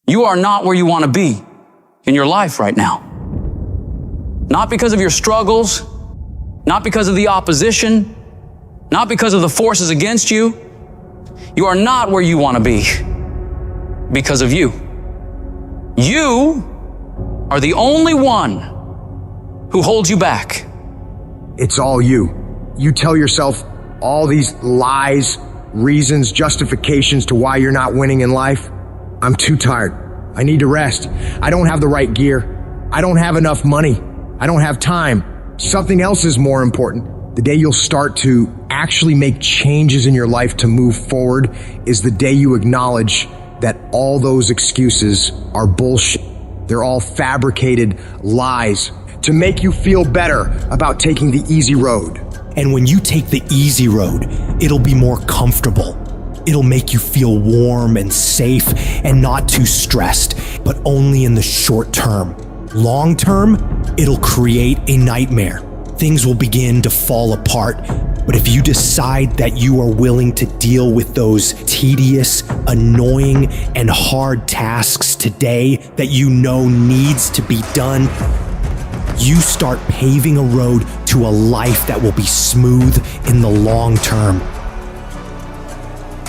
You are not where you want to be in your life right now. Not because of your struggles, not because of the opposition, not because of the forces against you. You are not where you want to be because of you. You are the only one who holds you back. It's all you. You tell yourself all these lies, reasons, justifications to why you're not winning in life. I'm too tired. I need to rest. I don't have the right gear. I don't have enough money. I don't have time. Something else is more important. The day you'll start to actually make changes in your life to move forward is the day you acknowledge that all those excuses are bullshit. They're all fabricated lies to make you feel better about taking the easy road. And when you take the easy road, it'll be more comfortable. It'll make you feel warm and safe and not too stressed, but only in the short term. Long term, it'll create a nightmare. Things will begin to fall apart. But if you decide that you are willing to deal with those tedious, annoying, and hard tasks today that you know needs to be done, you start paving a road to a life that will be smooth in the long term.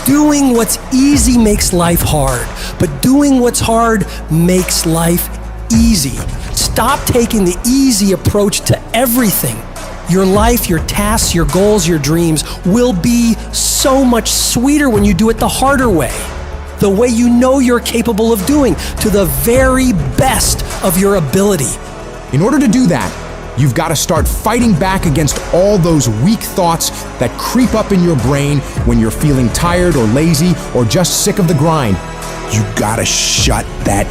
Doing what's easy makes life hard, but doing what's hard makes life easy. Stop taking the easy approach to everything. Your life, your tasks, your goals, your dreams will be so much sweeter when you do it the harder way. The way you know you're capable of doing, to the very best of your ability. In order to do that, you've got to start fighting back against all those weak thoughts that creep up in your brain when you're feeling tired or lazy or just sick of the grind. You gotta shut that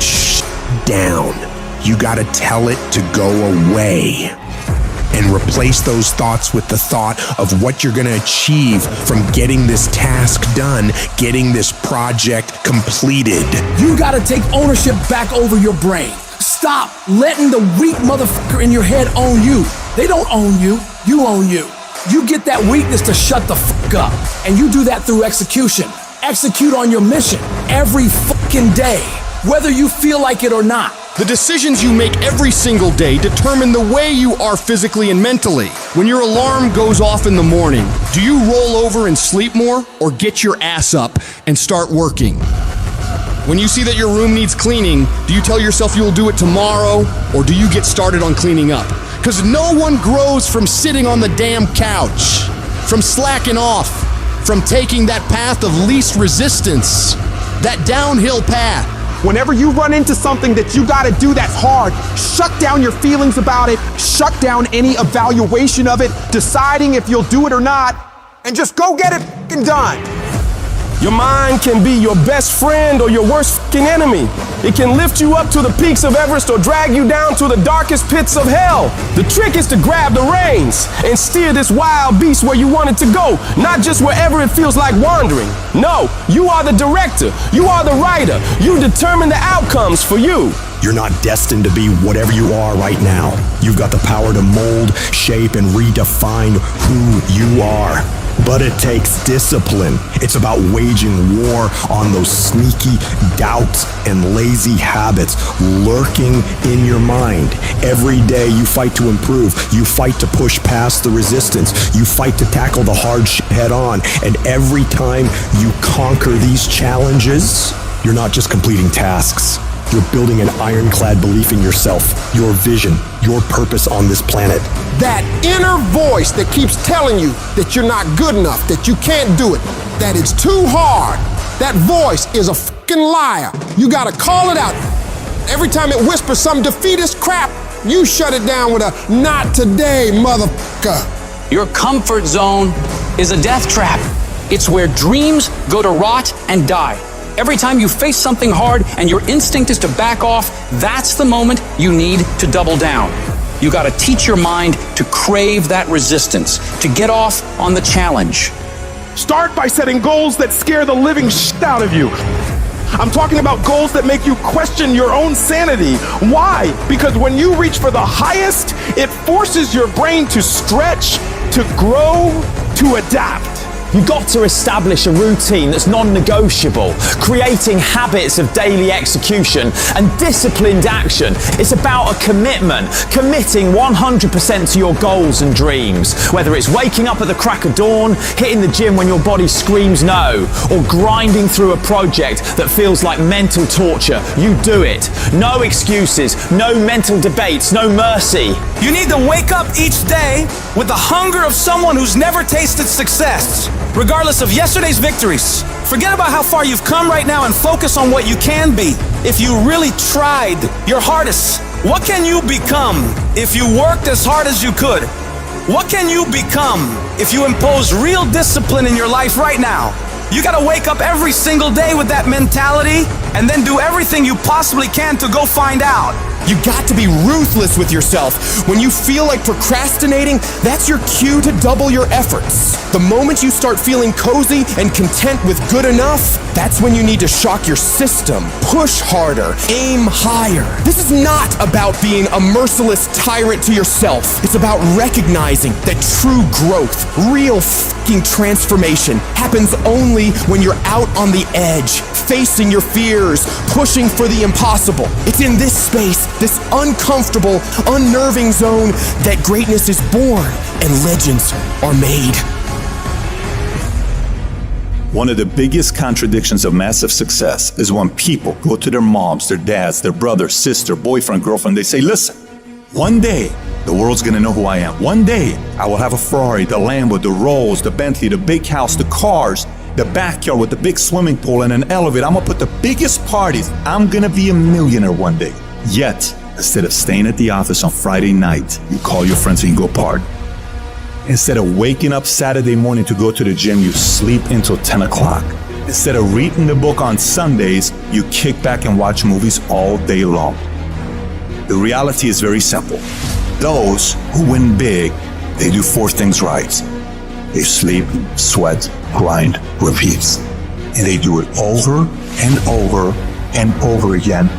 down. You gotta tell it to go away. And replace those thoughts with the thought of what you're gonna achieve from getting this task done, getting this project completed. You gotta take ownership back over your brain. Stop letting the weak motherfucker in your head own you. They don't own you, you own you. You get that weakness to shut the fuck up. And you do that through execution. Execute on your mission every fucking day, whether you feel like it or not. The decisions you make every single day determine the way you are physically and mentally. When your alarm goes off in the morning, do you roll over and sleep more, or get your ass up and start working? When you see that your room needs cleaning, do you tell yourself you'll do it tomorrow, or do you get started on cleaning up? Because no one grows from sitting on the damn couch, from slacking off, from taking that path of least resistance, that downhill path. Whenever you run into something that you gotta do that's hard, shut down your feelings about it, shut down any evaluation of it, deciding if you'll do it or not, and just go get it f***ing done. Your mind can be your best friend or your worst f***ing enemy. It can lift you up to the peaks of Everest or drag you down to the darkest pits of hell. The trick is to grab the reins and steer this wild beast where you want it to go, not just wherever it feels like wandering. No, you are the director. You are the writer. You determine the outcomes for you. You're not destined to be whatever you are right now. You've got the power to mold, shape, and redefine who you are. But it takes discipline. It's about waging war on those sneaky doubts and lazy habits lurking in your mind. Every day you fight to improve. You fight to push past the resistance. You fight to tackle the hard shit head on. And every time you conquer these challenges, you're not just completing tasks. You're building an ironclad belief in yourself, your vision, your purpose on this planet. That inner voice that keeps telling you that you're not good enough, that you can't do it, that it's too hard, that voice is a fucking liar. You gotta call it out. Every time it whispers some defeatist crap, you shut it down with a "not today, motherfucker." Your comfort zone is a death trap. It's where dreams go to rot and die. Every time you face something hard and your instinct is to back off, that's the moment you need to double down. You gotta teach your mind to crave that resistance, to get off on the challenge. Start by setting goals that scare the living shit out of you. I'm talking about goals that make you question your own sanity. Why? Because when you reach for the highest, it forces your brain to stretch, to grow, to adapt. You've got to establish a routine that's non-negotiable, creating habits of daily execution and disciplined action. It's about a commitment, committing 100% to your goals and dreams. Whether it's waking up at the crack of dawn, hitting the gym when your body screams no, or grinding through a project that feels like mental torture, you do it. No excuses, no mental debates, no mercy. You need to wake up each day with the hunger of someone who's never tasted success, regardless of yesterday's victories. Forget about how far you've come right now and focus on what you can be. If you really tried your hardest, what can you become if you worked as hard as you could? What can you become if you impose real discipline in your life right now? You gotta wake up every single day with that mentality and then do everything you possibly can to go find out. You got to be ruthless with yourself. When you feel like procrastinating, that's your cue to double your efforts. The moment you start feeling cozy and content with good enough, that's when you need to shock your system. Push harder, aim higher. This is not about being a merciless tyrant to yourself. It's about recognizing that true growth, real fucking transformation happens only when you're out on the edge, facing your fears, pushing for the impossible. It's in this space, this uncomfortable, unnerving zone, that greatness is born and legends are made. One of the biggest contradictions of massive success is when people go to their moms, their dads, their brother, sister, boyfriend, girlfriend, they say, listen, one day the world's gonna know who I am. One day I will have a Ferrari, the Lambo, the Rolls, the Bentley, the big house, the cars, the backyard with the big swimming pool and an elevator. I'm gonna put the biggest parties. I'm gonna be a millionaire one day. Yet, instead of staying at the office on Friday night, you call your friends and you go party. Instead of waking up Saturday morning to go to the gym, you sleep until 10 o'clock. Instead of reading the book on Sundays, you kick back and watch movies all day long. The reality is very simple. Those who win big, they do 4 things right. They sleep, sweat, grind, repeat. And they do it over and over and over again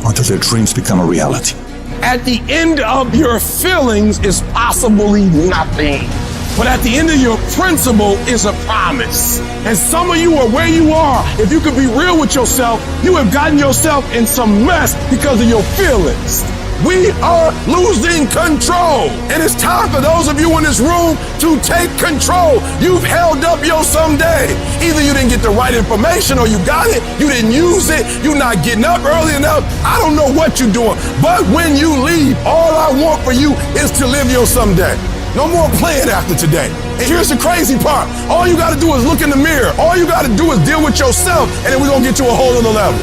until their dreams become a reality. At the end of your feelings is possibly nothing. But at the end of your principle is a promise. And some of you are where you are. If you could be real with yourself, you have gotten yourself in some mess because of your feelings. We are losing control. And it's time for those of you in this room to take control. You've held up your someday. Either you didn't get the right information or you got it, you didn't use it, you're not getting up early enough. I don't know what you're doing. But when you leave, all I want for you is to live your someday. No more playing after today. And here's the crazy part. All you gotta do is look in the mirror. All you gotta do is deal with yourself, and then we're gonna get to a whole other level.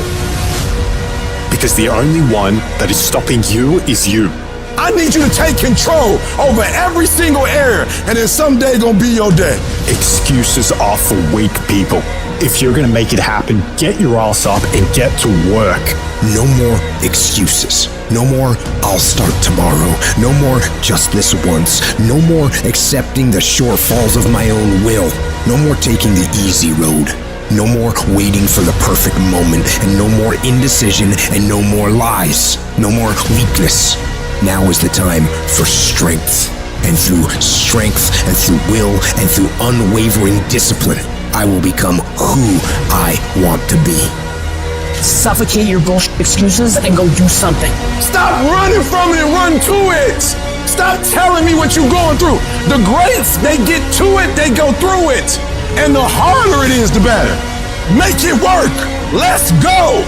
Because the only one that is stopping you is you. I need you to take control over every single area, and then someday gonna be your day. Excuses are for weak people. If you're gonna make it happen, get your ass up and get to work. No more excuses. No more, I'll start tomorrow. No more, just this once. No more accepting the shortfalls of my own will. No more taking the easy road. No more waiting for the perfect moment, and no more indecision, and no more lies. No more weakness. Now is the time for strength. And through strength, and through will, and through unwavering discipline, I will become who I want to be. Suffocate your bullshit excuses and go do something. Stop running from it and run to it. Stop telling me what you're going through. The greats, they get to it, they go through it. And the harder it is, the better. Make it work. Let's go.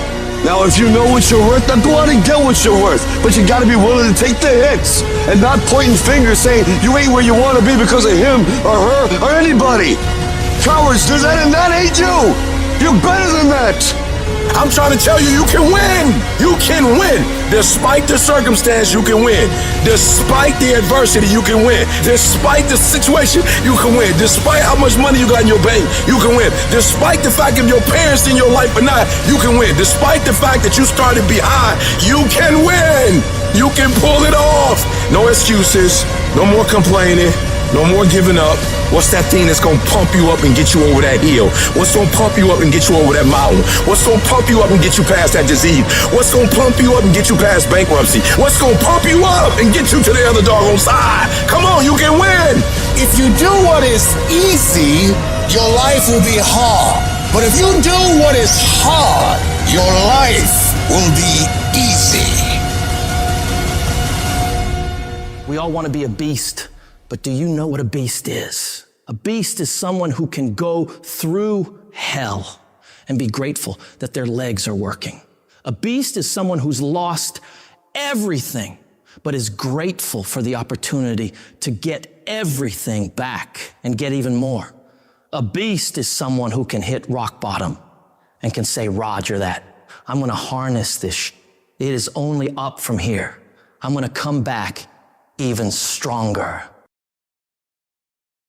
Now, if you know what you're worth, then go out and get what you're worth. But you gotta be willing to take the hits and not pointing fingers saying you ain't where you wanna be because of him or her or anybody. Cowards do that, and that ain't you. You're better than that. I'm trying to tell you, you can win. You can win. Despite the circumstance, you can win. Despite the adversity, you can win. Despite the situation, you can win. Despite how much money you got in your bank, you can win. Despite the fact if your parents in your life or not, you can win. Despite the fact that you started behind, you can win. You can pull it off. No excuses. No more complaining. No more giving up. What's that thing that's gonna pump you up and get you over that hill? What's gonna pump you up and get you over that mountain? What's gonna pump you up and get you past that disease? What's gonna pump you up and get you past bankruptcy? What's gonna pump you up and get you to the other doggone side? Come on, you can win. If you do what is easy, your life will be hard. But if you do what is hard, your life will be easy. We all want to be a beast, but do you know what a beast is? A beast is someone who can go through hell and be grateful that their legs are working. A beast is someone who's lost everything, but is grateful for the opportunity to get everything back and get even more. A beast is someone who can hit rock bottom and can say, Roger that. I'm going to harness this. It is only up from here. I'm going to come back even stronger.